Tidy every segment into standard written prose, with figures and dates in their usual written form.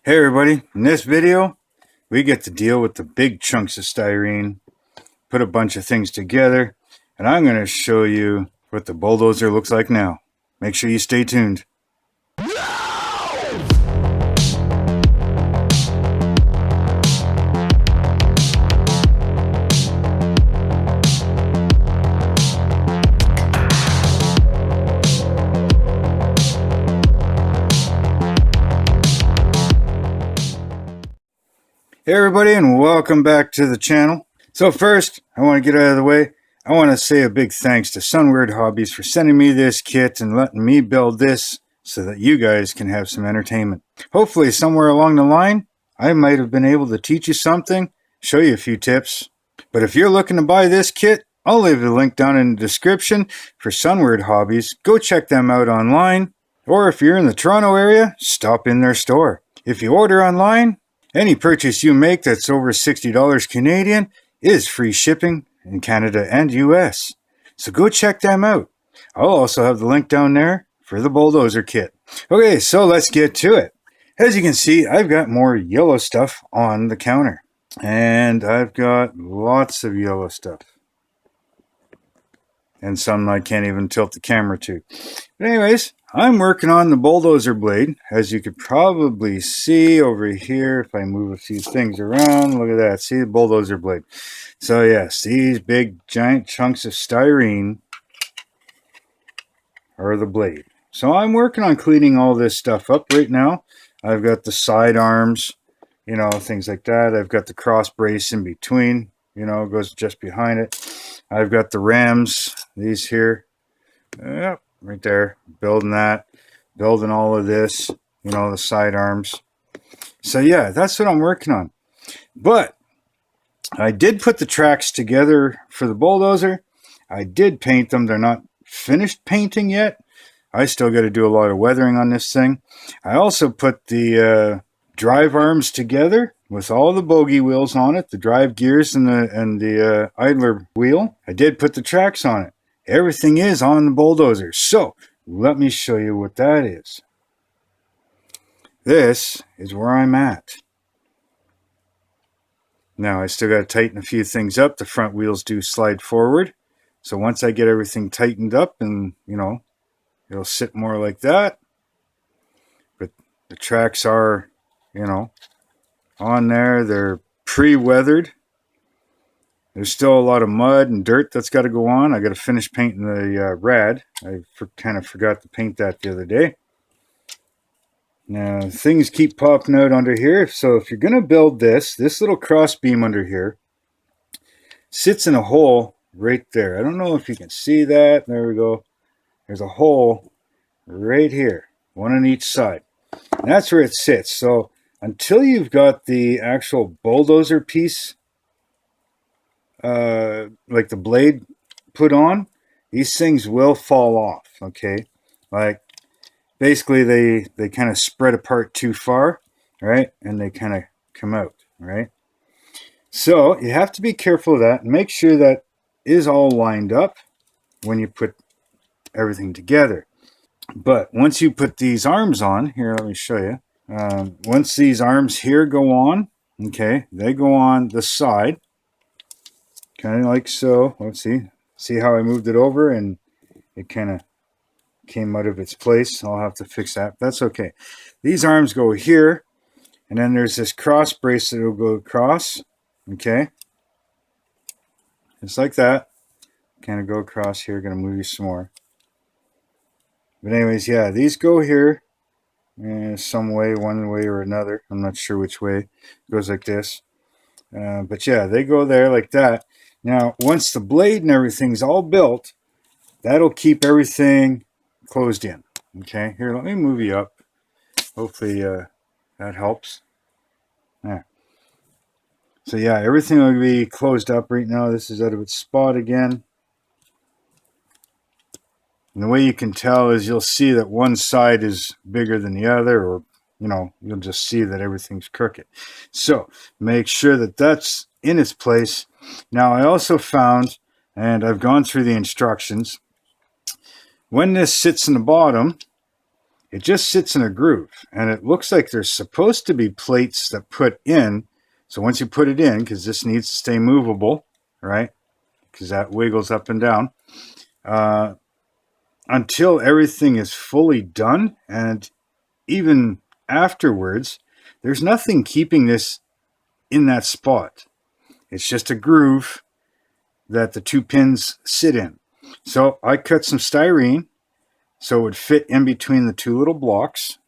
Hey everybody, in this video we get to deal with the big chunks of styrene, put a bunch of things together, and I'm going to show you what the bulldozer looks like now. Make sure you stay tuned. Hey everybody, and welcome back to the channel. So first, I want to get out of the way. I want to say a big thanks to Sunweird Hobbies for sending me this kit and letting me build this so that you guys can have some entertainment. Hopefully somewhere along the line, I might have been able to teach you something, show you a few tips. But if you're looking to buy this kit, I'll leave the link down in the description for Sunweird Hobbies. Go check them out online. Or if you're in the Toronto area, stop in their store. If you order online, any purchase you make that's over $60 Canadian is free shipping in Canada and US. So go check them out. I'll also have the link down there for the bulldozer kit. Okay, so let's get to it. As you can see, I've got more yellow stuff on the counter. And I've got lots of yellow stuff. And some I can't even tilt the camera to. But anyways, I'm working on the bulldozer blade. As you could probably see over here, if I move a few things around, look at that. See the bulldozer blade. So yes, these big giant chunks of styrene are the blade. So I'm working on cleaning all this stuff up right now. I've got the side arms, things like that. I've got the cross brace in between, it goes just behind it. I've got the rams, these here. Yep. Right there, building all of this, the side arms. So yeah, that's what I'm working on. But I did put the tracks together for the bulldozer. I did paint them. They're not finished painting yet. I still got to do a lot of weathering on this thing. I also put the drive arms together with all the bogey wheels on it, the drive gears and the idler wheel. I did put the tracks on it. Everything is on the bulldozer. So let me show you what that is. This is where I'm at. Now I still got to tighten a few things up. The front wheels do slide forward. So once I get everything tightened up and, it'll sit more like that. But the tracks are, on there. They're pre-weathered. There's still a lot of mud and dirt that's got to go on. I got to finish painting the rad. I kind of forgot to paint that the other day. Now, things keep popping out under here. So if you're going to build this little cross beam under here sits in a hole right there. I don't know if you can see that. There we go. There's a hole right here, one on each side. And that's where it sits. So until you've got the actual bulldozer piece, like the blade put on, these things will fall off. Okay, like basically they kind of spread apart too far, right, and they kind of come out, right? So you have to be careful of that and make sure that is all lined up when you put everything together. But once you put these arms on here, let me show you. Once these arms here go on, okay, they go on the side. Kind of like so. Let's see how I moved it over and it kind of came out of its place. I'll have to fix that. That's okay. These arms go here, and then there's this cross brace that will go across. Okay, just like that. Kind of go across here. Gonna move you some more. But anyways, yeah, these go here some way, one way or another. I'm not sure which way. It goes like this. But yeah, they go there like that. Now, once the blade and everything's all built, that'll keep everything closed in. Okay, here, let me move you up. Hopefully that helps. There. So yeah, everything will be closed up right now. This is out of its spot again. And the way you can tell is you'll see that one side is bigger than the other, or, you'll just see that everything's crooked. So make sure that that's in its place. Now I also found, and I've gone through the instructions, when this sits in the bottom, it just sits in a groove, and it looks like there's supposed to be plates that put in. So once you put it in, because this needs to stay movable, right? Because that wiggles up and down, until everything is fully done, and even afterwards, there's nothing keeping this in that spot. It's just a groove that the two pins sit in. So I cut some styrene so it would fit in between the two little blocks.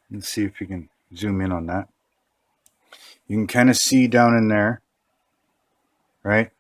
Let's see if you can zoom in on that. You can kind of see down in there, right?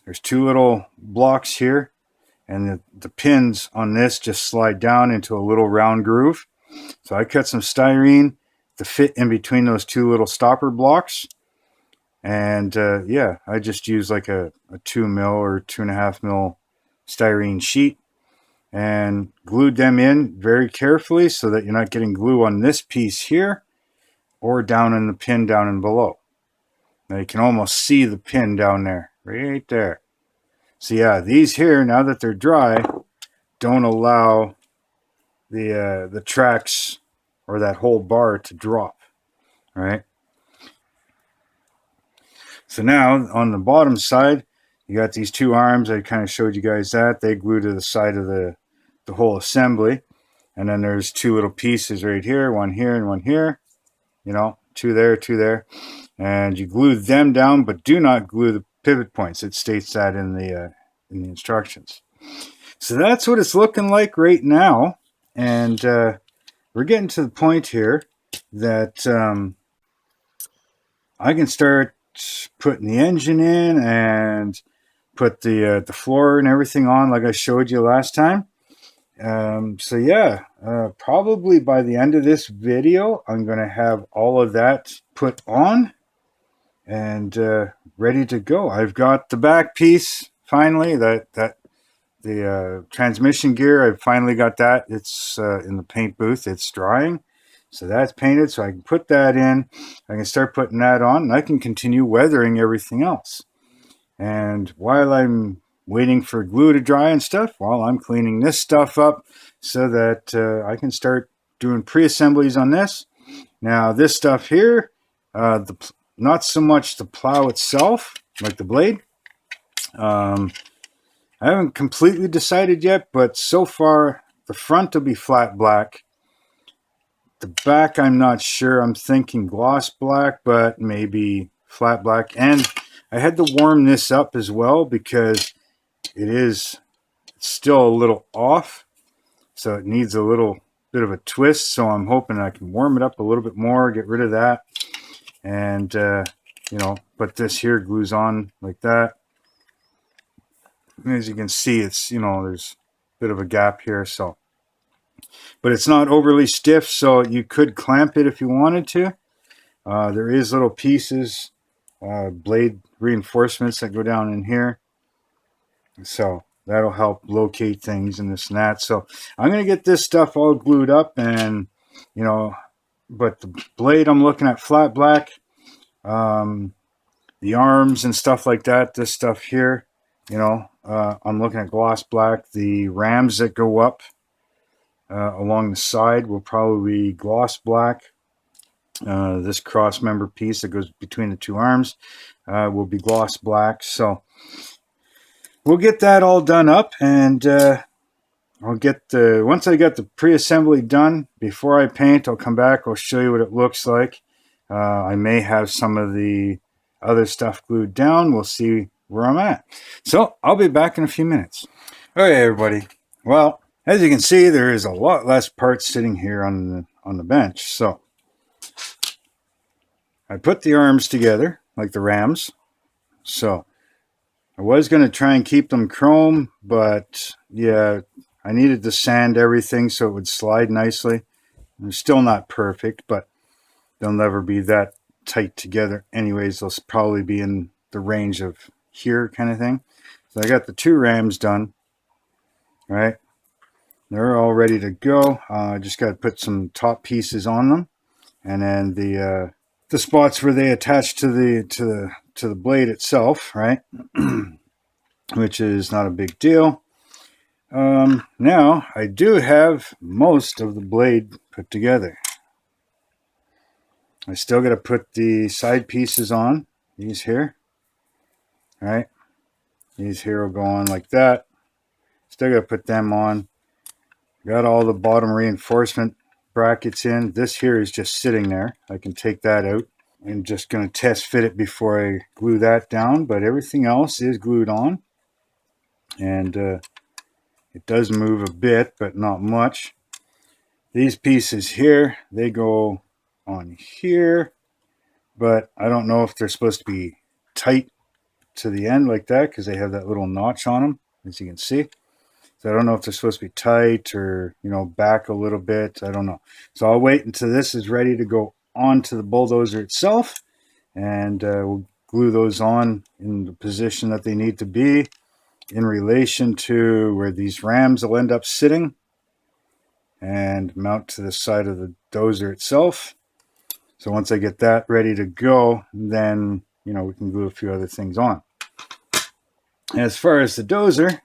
There's two little blocks here, and the pins on this just slide down into a little round groove. So I cut some styrene to fit in between those two little stopper blocks. And yeah, I just use like a 2 mil or 2.5 mil styrene sheet and glued them in very carefully so that you're not getting glue on this piece here or down in the pin down and below. Now you can almost see the pin down there, right there. So yeah, these here, now that they're dry, don't allow the tracks or that whole bar to drop, right? So now on the bottom side, you got these two arms. I kind of showed you guys that. They glue to the side of the whole assembly. And then there's two little pieces right here, one here and one here. You know, two there. And you glue them down, but do not glue the pivot points. It states that in the instructions. So that's what it's looking like right now. And we're getting to the point here that I can start putting the engine in and put the floor and everything on like I showed you last time. So yeah, probably by the end of this video, I'm going to have all of that put on and ready to go. I've got the back piece finally, the transmission gear. I've finally got that. It's in the paint booth. It's drying. So that's painted, so I can put that in. I can start putting that on, and I can continue weathering everything else. And while I'm waiting for glue to dry and stuff, while I'm cleaning this stuff up so that I can start doing pre-assemblies on this. Now, this stuff here, not so much the plow itself, like the blade. I haven't completely decided yet, but so far, the front will be flat black. The back, I'm not sure. I'm thinking gloss black, but maybe flat black. And I had to warm this up as well because it's still a little off. So it needs a little bit of a twist. So I'm hoping I can warm it up a little bit more, get rid of that. And, you know, but this here glues on like that. And as you can see, it's, you know, there's a bit of a gap here. So. But it's not overly stiff, so you could clamp it if you wanted to. There is little pieces, blade reinforcements that go down in here. So that'll help locate things and this and that. So I'm going to get this stuff all glued up and, you know, but the blade I'm looking at flat black. The arms and stuff like that, this stuff here, you know, I'm looking at gloss black. The rams that go up along the side will probably be gloss black. This cross member piece that goes between the two arms will be gloss black. So we'll get that all done up, and I'll get once I got the pre-assembly done, before I paint, I'll come back, I'll show you what it looks like. I may have some of the other stuff glued down. We'll see where I'm at. So I'll be back in a few minutes. Okay, everybody. Well, as you can see, there is a lot less parts sitting here on the bench. So I put the arms together like the rams. So I was going to try and keep them chrome, but yeah, I needed to sand everything so it would slide nicely. They're still not perfect, but they'll never be that tight together anyways. They'll probably be in the range of here kind of thing. So I got the two rams done, right? They're all ready to go. I just got to put some top pieces on them, and then the spots where they attach to the blade itself, right? Which is not a big deal. Now I do have most of the blade put together. I still got to put the side pieces on, these here. All right, these here will go on like that. Still got to put them on. Got all the bottom reinforcement brackets in. This here is just sitting there. I can take that out. I'm just going to test fit it before I glue that down, but everything else is glued on. And it does move a bit, but not much. These pieces here, they go on here, but I don't know if they're supposed to be tight to the end like that because they have that little notch on them, as you can see. So I don't know if they're supposed to be tight or, you know, back a little bit. I don't know. So I'll wait until this is ready to go onto the bulldozer itself, and we'll glue those on in the position that they need to be in relation to where these rams will end up sitting, and mount to the side of the dozer itself. So once I get that ready to go, then, you know, we can glue a few other things on. As far as the dozer,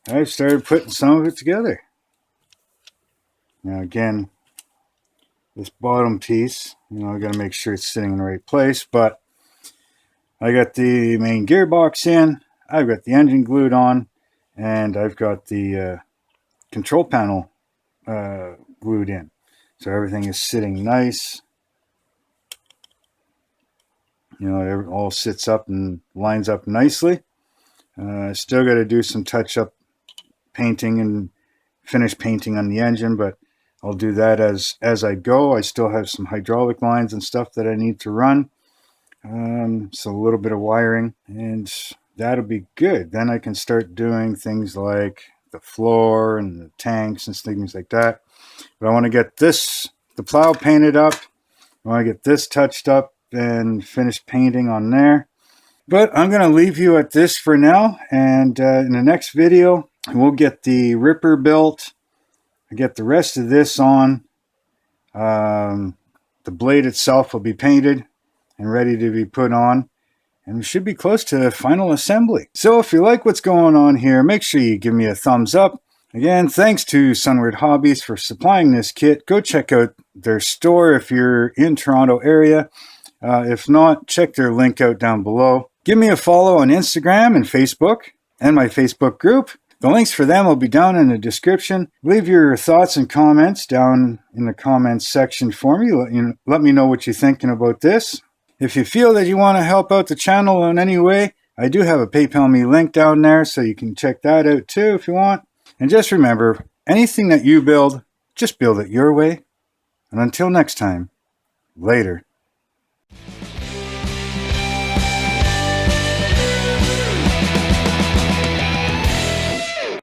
I've started putting some of it together. Now again, this bottom piece, you know, I got to make sure it's sitting in the right place, but I got the main gearbox in, I've got the engine glued on, and I've got the control panel glued in. So everything is sitting nice. You know, it all sits up and lines up nicely. Still got to do some touch-up painting and finish painting on the engine, but I'll do that as I go. I still have some hydraulic lines and stuff that I need to run. So a little bit of wiring, and that'll be good. Then I can start doing things like the floor and the tanks and things like that. But I want to get this, the plow painted up. I want to get this touched up and finished painting on there. But I'm going to leave you at this for now, and in the next video we'll get the ripper built. I get the rest of this on. The blade itself will be painted and ready to be put on, and we should be close to final assembly. So if you like what's going on here, make sure you give me a thumbs up. Again, thanks to Sunward Hobbies for supplying this kit. Go check out their store if you're in Toronto area. If not, check their link out down below. Give me a follow on Instagram and Facebook and my Facebook group. The links for them will be down in the description. Leave your thoughts and comments down in the comments section for me. Let me know what you're thinking about this. If you feel that you want to help out the channel in any way, I do have a PayPal me link down there, so you can check that out too if you want. And just remember, anything that you build, just build it your way. And until next time, later.